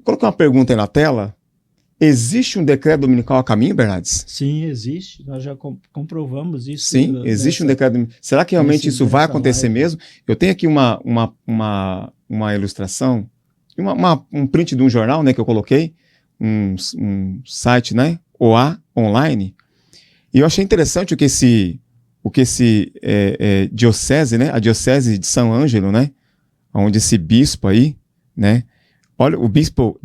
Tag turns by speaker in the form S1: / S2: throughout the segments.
S1: Coloquei uma pergunta aí na tela. Existe um decreto dominical a caminho, Bernardes?
S2: Sim, existe. Nós já comprovamos isso.
S1: Sim, existe um decreto dominical. Será que realmente isso vai acontecer mesmo? Eu tenho aqui uma ilustração, um print de um jornal, né, que eu coloquei, um site, né, OA Online, e eu achei interessante o que esse diocese, né, a diocese de São Ângelo, né, onde esse bispo aí, né, olha, o bispo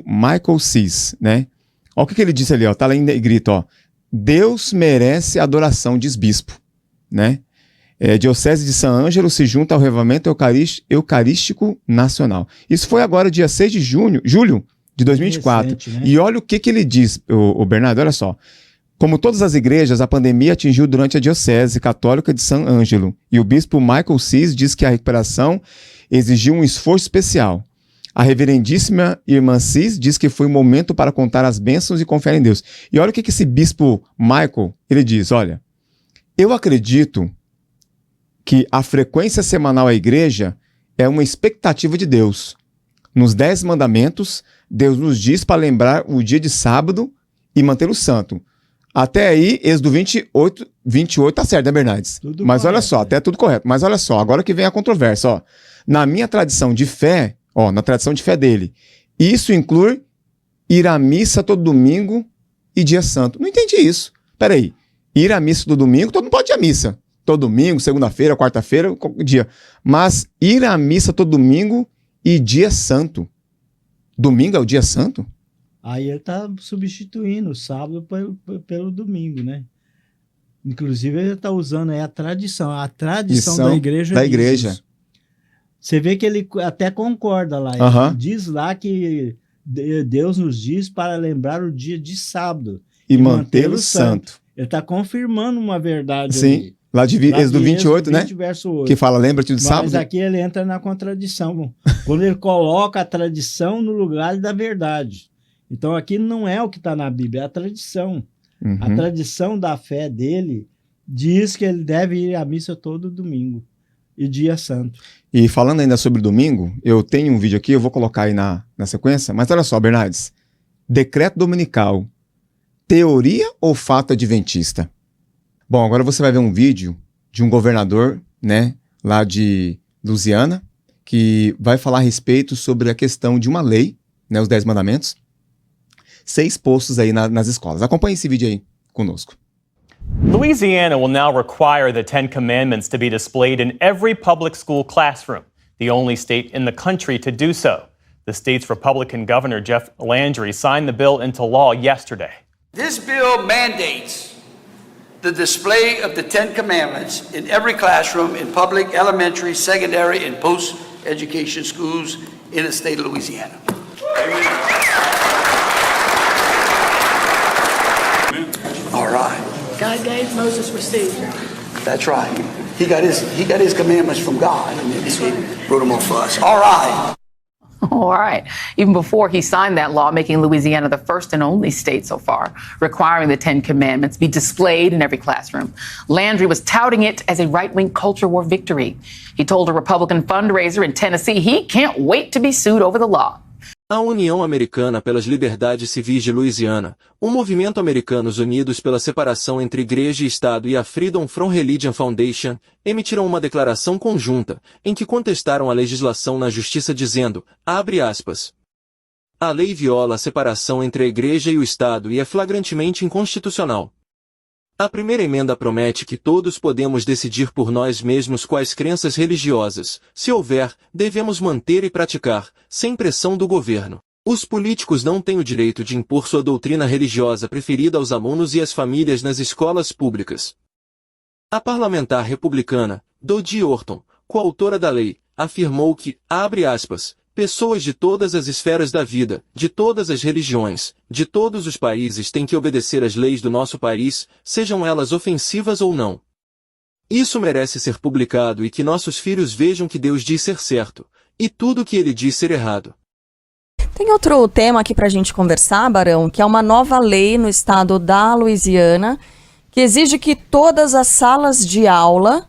S1: Michael Cis, né? Olha o que ele disse ali, ó, tá lá em negrito, ó. Deus merece adoração, diz bispo, né? Diocese de São Ângelo se junta ao Revivamento Eucarístico Nacional. Isso foi agora, dia 6 de julho de 2024. Recente, né? E olha o que ele diz, o Bernardo, olha só. Como todas as igrejas, a pandemia atingiu durante a Diocese Católica de São Ângelo. E o bispo Michael Cis diz que a recuperação exigiu um esforço especial. A reverendíssima irmã Cis diz que foi um momento para contar as bênçãos e confiar em Deus. E olha o que esse bispo Michael, ele diz, olha, eu acredito que a frequência semanal à igreja é uma expectativa de Deus. Nos 10 mandamentos, Deus nos diz para lembrar o dia de sábado e mantê-lo santo. Até aí, Êxodo 28 tá certo, né, Bernardes? Tudo mas correto, olha só, até tudo correto. Mas olha só, agora que vem a controvérsia, ó. Na minha tradição de fé, na tradição de fé dele, isso inclui ir à missa todo domingo e dia santo. Não entendi isso. Peraí, ir à missa todo domingo, todo mundo pode ir à missa. Todo domingo, segunda-feira, quarta-feira, qualquer dia. Mas ir à missa todo domingo e dia santo. Domingo é o dia santo?
S2: Aí ele está substituindo o sábado pelo domingo, né? Inclusive ele está usando a tradição da igreja.
S1: Da igreja.
S2: Você vê que ele até concorda lá. Ele diz lá que Deus nos diz para lembrar o dia de sábado.
S1: E mantê-lo santo.
S2: Ele está confirmando uma verdade.
S1: Sim, ali. Lá de Êxodo 28, né?
S2: Verso 8.
S1: Que fala, lembra-te do sábado.
S2: Mas aqui ele entra na contradição. Quando ele coloca a tradição no lugar da verdade. Então aqui não é o que está na Bíblia, é a tradição. Uhum. A tradição da fé dele diz que ele deve ir à missa todo domingo e dia santo.
S1: E falando ainda sobre domingo, eu tenho um vídeo aqui, eu vou colocar aí na sequência, mas olha só, Bernardes, decreto dominical, teoria ou fato adventista? Bom, agora você vai ver um vídeo de um governador, né, lá de Louisiana, que vai falar a respeito sobre a questão de uma lei, né, os 10 mandamentos, 6 postos aí nas escolas. Acompanhe esse vídeo aí conosco.
S3: Louisiana will now require the 10 Commandments to be displayed in every public school classroom, the only state in the country to do so. The state's Republican Governor Jeff Landry signed the bill into law yesterday.
S4: This bill mandates the display of the 10 Commandments in every classroom in public, elementary, secondary, and post-education schools in the state of Louisiana. All right.
S5: God gave, Moses received.
S4: That's right. He got his commandments from God, and he wrote them off for us. All right.
S6: All right. Even before he signed that law, making Louisiana the first and only state so far requiring the 10 Commandments be displayed in every classroom, Landry was touting it as a right-wing culture war victory. He told a Republican fundraiser in Tennessee he can't wait to be sued over the law.
S7: A União Americana pelas Liberdades Civis de Louisiana, o Movimento Americanos Unidos pela Separação entre Igreja e Estado e a Freedom from Religion Foundation, emitiram uma declaração conjunta, em que contestaram a legislação na justiça dizendo, abre aspas, a lei viola a separação entre a Igreja e o Estado e é flagrantemente inconstitucional. A primeira emenda promete que todos podemos decidir por nós mesmos quais crenças religiosas, se houver, devemos manter e praticar, sem pressão do governo. Os políticos não têm o direito de impor sua doutrina religiosa preferida aos alunos e às famílias nas escolas públicas. A parlamentar republicana, Dodie Orton, coautora da lei, afirmou que, abre aspas, pessoas de todas as esferas da vida, de todas as religiões, de todos os países têm que obedecer às leis do nosso país, sejam elas ofensivas ou não. Isso merece ser publicado e que nossos filhos vejam que Deus diz ser certo, e tudo o que ele diz ser errado.
S8: Tem outro tema aqui pra gente conversar, Barão, que é uma nova lei no estado da Louisiana, que exige que todas as salas de aula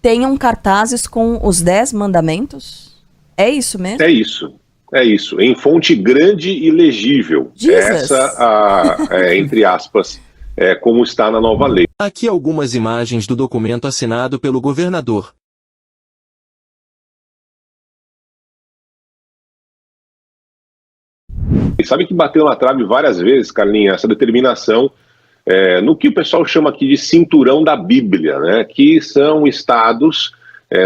S8: tenham cartazes com os 10 mandamentos. É isso mesmo?
S9: É isso. É isso, em fonte grande e legível.
S8: Jesus.
S9: Entre aspas, como está na nova lei.
S7: Aqui algumas imagens do documento assinado pelo governador.
S9: E sabe que bateu na trave várias vezes, Carlinha, essa determinação no que o pessoal chama aqui de cinturão da Bíblia, né? Que são estados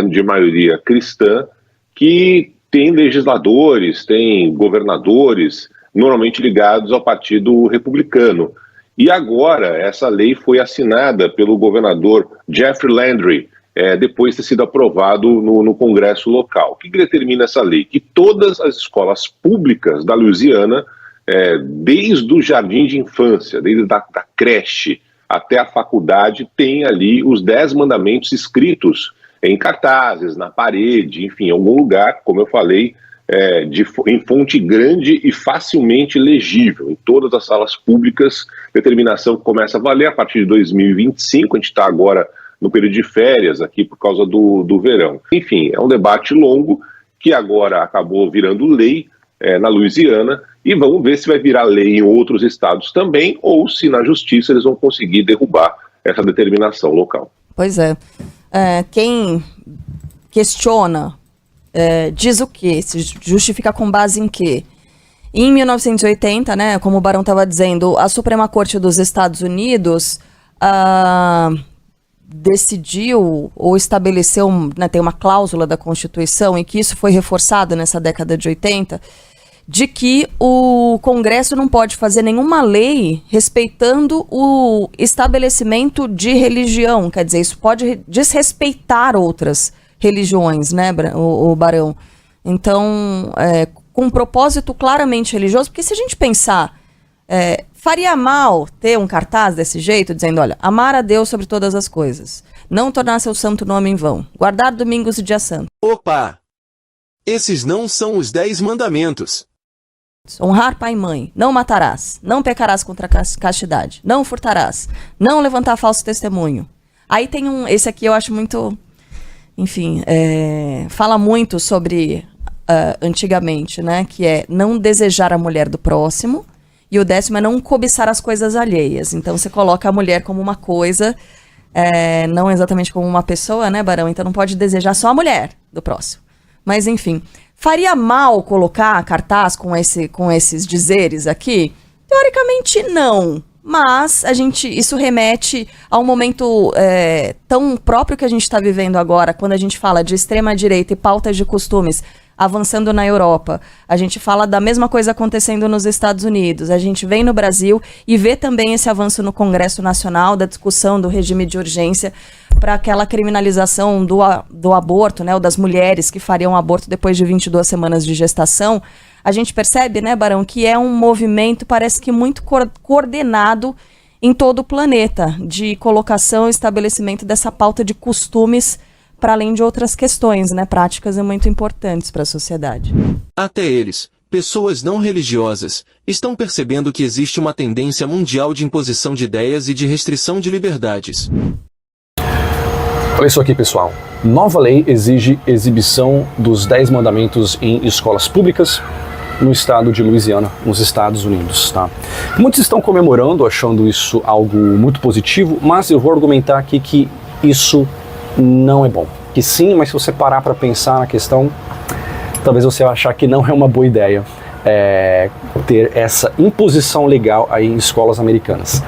S9: de maioria cristã que tem legisladores, tem governadores, normalmente ligados ao Partido Republicano. E agora, essa lei foi assinada pelo governador Jeff Landry, depois de ter sido aprovado no Congresso local. O que determina essa lei? Que todas as escolas públicas da Louisiana, desde o jardim de infância, desde da creche até a faculdade, tem ali os 10 mandamentos escritos em cartazes, na parede, enfim, em algum lugar, como eu falei, em fonte grande e facilmente legível, em todas as salas públicas, determinação que começa a valer a partir de 2025, a gente está agora no período de férias aqui por causa do verão. Enfim, é um debate longo que agora acabou virando lei na Louisiana e vamos ver se vai virar lei em outros estados também ou se na justiça eles vão conseguir derrubar essa determinação local.
S8: Pois é. Quem questiona diz o quê? Se justifica com base em quê? Em 1980, né, como o Barão estava dizendo, a Suprema Corte dos Estados Unidos decidiu ou estabeleceu, né, tem uma cláusula da Constituição, e que isso foi reforçado nessa década de 80, de que o Congresso não pode fazer nenhuma lei respeitando o estabelecimento de religião. Quer dizer, isso pode desrespeitar outras religiões, né, o Barão? Então, com um propósito claramente religioso, porque se a gente pensar, faria mal ter um cartaz desse jeito, dizendo, olha, amar a Deus sobre todas as coisas, não tornar seu santo nome em vão, guardar domingos e dia santo.
S7: Opa! Esses não são os 10 mandamentos.
S8: Honrar pai e mãe, não matarás, não pecarás contra a castidade, não furtarás, não levantar falso testemunho. Aí tem esse aqui eu acho muito, enfim, fala muito sobre antigamente, né, que é não desejar a mulher do próximo, e o 10º é não cobiçar as coisas alheias. Então você coloca a mulher como uma coisa, não exatamente como uma pessoa, né, Barão? Então não pode desejar só a mulher do próximo. Mas enfim, faria mal colocar cartaz com esses dizeres aqui? Teoricamente não, mas isso remete a um momento tão próprio que a gente está vivendo agora, quando a gente fala de extrema-direita e pautas de costumes avançando na Europa. A gente fala da mesma coisa acontecendo nos Estados Unidos. A gente vem no Brasil e vê também esse avanço no Congresso Nacional, da discussão do regime de urgência para aquela criminalização do aborto, né, ou das mulheres que fariam aborto depois de 22 semanas de gestação. A gente percebe, né, Barão, que é um movimento, parece que muito coordenado em todo o planeta, de colocação e estabelecimento dessa pauta de costumes, para além de outras questões, né, práticas e muito importantes para a sociedade.
S7: Até eles, pessoas não religiosas, estão percebendo que existe uma tendência mundial de imposição de ideias e de restrição de liberdades.
S10: Olha isso aqui, pessoal. Nova lei exige exibição dos 10 mandamentos em escolas públicas no estado de Louisiana, nos Estados Unidos, tá? Muitos estão comemorando, achando isso algo muito positivo, mas eu vou argumentar aqui que isso não é bom. Que sim, mas se você parar para pensar na questão, talvez você vai achar que não é uma boa ideia ter essa imposição legal aí em escolas americanas.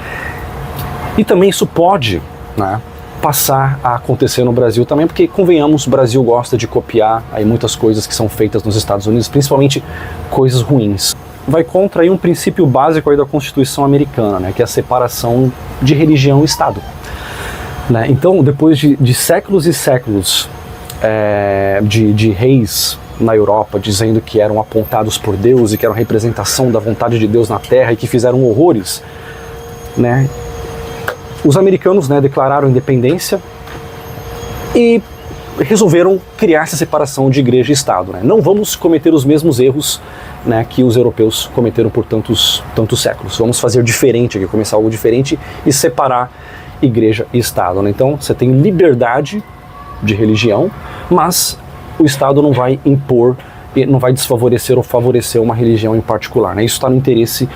S10: E também isso pode, né, passar a acontecer no Brasil também, porque, convenhamos, o Brasil gosta de copiar aí muitas coisas que são feitas nos Estados Unidos, principalmente coisas ruins. Vai contra aí um princípio básico aí da Constituição americana, né, que é a separação de religião e Estado. Né? Então, depois de séculos e séculos de reis na Europa dizendo que eram apontados por Deus e que eram representação da vontade de Deus na Terra e que fizeram horrores, né? Os americanos, né, declararam independência e resolveram criar essa separação de igreja e Estado. Né? Não vamos cometer os mesmos erros, né, que os europeus cometeram por tantos séculos. Vamos fazer diferente aqui, começar algo diferente e separar igreja e Estado. Né? Então você tem liberdade de religião, mas o Estado não vai impor não vai desfavorecer ou favorecer uma religião em particular, né? Isso está no interesse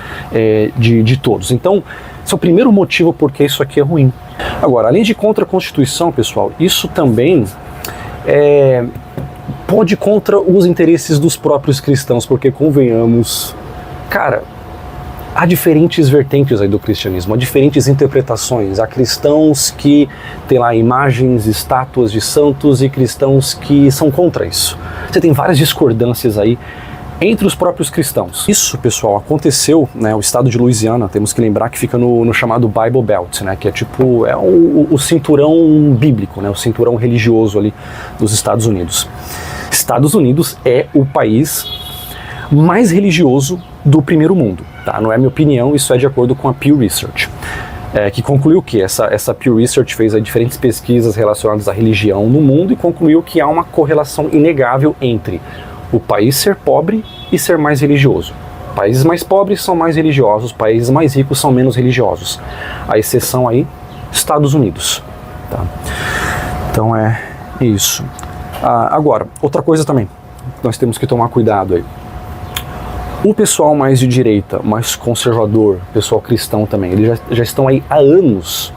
S10: de todos. Então, esse é o primeiro motivo porque isso aqui é ruim. Agora, além de contra a Constituição, pessoal, isso também pode ir contra os interesses dos próprios cristãos, porque convenhamos, cara, há diferentes vertentes aí do cristianismo, há diferentes interpretações. Há cristãos que têm lá imagens, estátuas de santos e cristãos que são contra isso. Você tem várias discordâncias aí entre os próprios cristãos. Isso, pessoal, aconteceu, né, o estado de Louisiana, temos que lembrar que fica no chamado Bible Belt, né, que é tipo, o cinturão bíblico, né, o cinturão religioso ali dos Estados Unidos. Estados Unidos é o país mais religioso do primeiro mundo, tá? Não é minha opinião, isso é de acordo com a Pew Research, que concluiu que essa Pew Research fez aí diferentes pesquisas relacionadas à religião no mundo e concluiu que há uma correlação inegável entre o país ser pobre e ser mais religioso. Países mais pobres são mais religiosos, países mais ricos são menos religiosos. A exceção aí, Estados Unidos, tá? Então é isso. Agora, outra coisa também, nós temos que tomar cuidado aí. O pessoal mais de direita, mais conservador, pessoal cristão também, eles já estão aí há anos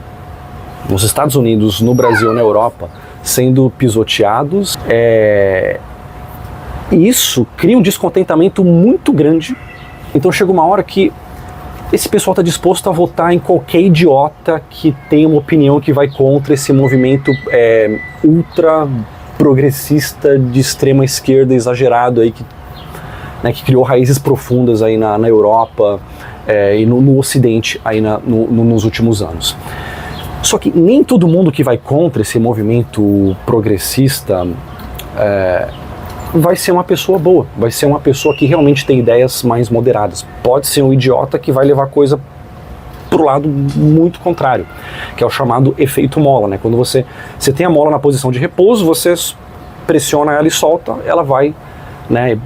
S10: nos Estados Unidos, no Brasil, na Europa, sendo pisoteados. E isso cria um descontentamento muito grande. Então chega uma hora que esse pessoal está disposto a votar em qualquer idiota que tem uma opinião que vai contra esse movimento ultra progressista de extrema esquerda exagerado aí que criou raízes profundas aí na Europa e no Ocidente aí nos últimos anos. Só que nem todo mundo que vai contra esse movimento progressista vai ser uma pessoa boa, vai ser uma pessoa que realmente tem ideias mais moderadas. Pode ser um idiota que vai levar coisa para o lado muito contrário, que é o chamado efeito mola, né? Quando você tem a mola na posição de repouso, você pressiona ela e solta, ela vai, né,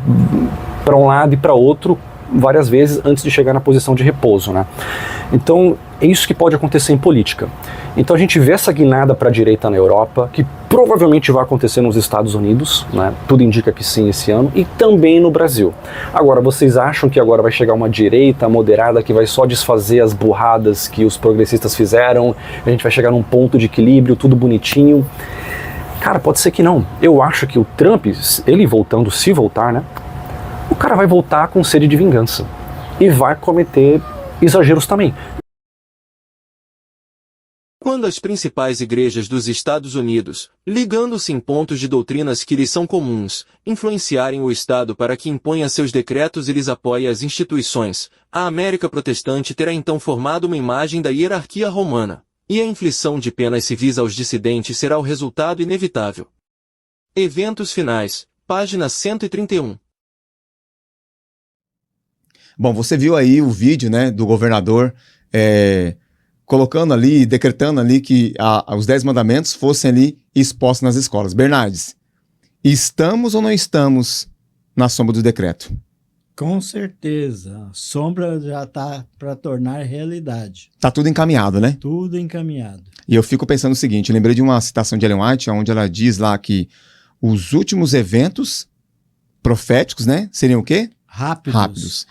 S10: para um lado e para outro várias vezes antes de chegar na posição de repouso, né? Então é isso que pode acontecer em política. Então a gente vê essa guinada para a direita na Europa, que provavelmente vai acontecer nos Estados Unidos, né? Tudo indica que sim esse ano, e também no Brasil. Agora, vocês acham que agora vai chegar uma direita moderada que vai só desfazer as burradas que os progressistas fizeram, a gente vai chegar num ponto de equilíbrio, tudo bonitinho? Cara, pode ser que não. Eu acho que o Trump, ele voltando, se voltar, né? O cara vai voltar com sede de vingança e vai cometer exageros também.
S7: Quando as principais igrejas dos Estados Unidos, ligando-se em pontos de doutrinas que lhes são comuns, influenciarem o Estado para que imponha seus decretos e lhes apoie as instituições, a América protestante terá então formado uma imagem da hierarquia romana, e a inflição de penas civis aos dissidentes será o resultado inevitável. Eventos finais, página 131.
S1: Bom, você viu aí o vídeo, né, do governador colocando ali, decretando ali que os 10 mandamentos fossem ali expostos nas escolas. Bernardes, estamos ou não estamos na sombra do decreto?
S2: Com certeza. A sombra já está para tornar realidade.
S1: Tá tudo encaminhado, né?
S2: Tudo encaminhado.
S1: E eu fico pensando o seguinte, eu lembrei de uma citação de Ellen White, onde ela diz lá que os últimos eventos proféticos, né, seriam o quê? Rápidos.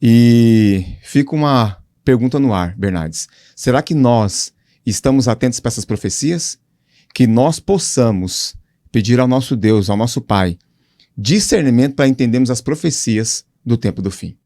S1: E fica uma pergunta no ar, Bernardes. Será que nós estamos atentos para essas profecias? Que nós possamos pedir ao nosso Deus, ao nosso Pai, discernimento para entendermos as profecias do tempo do fim.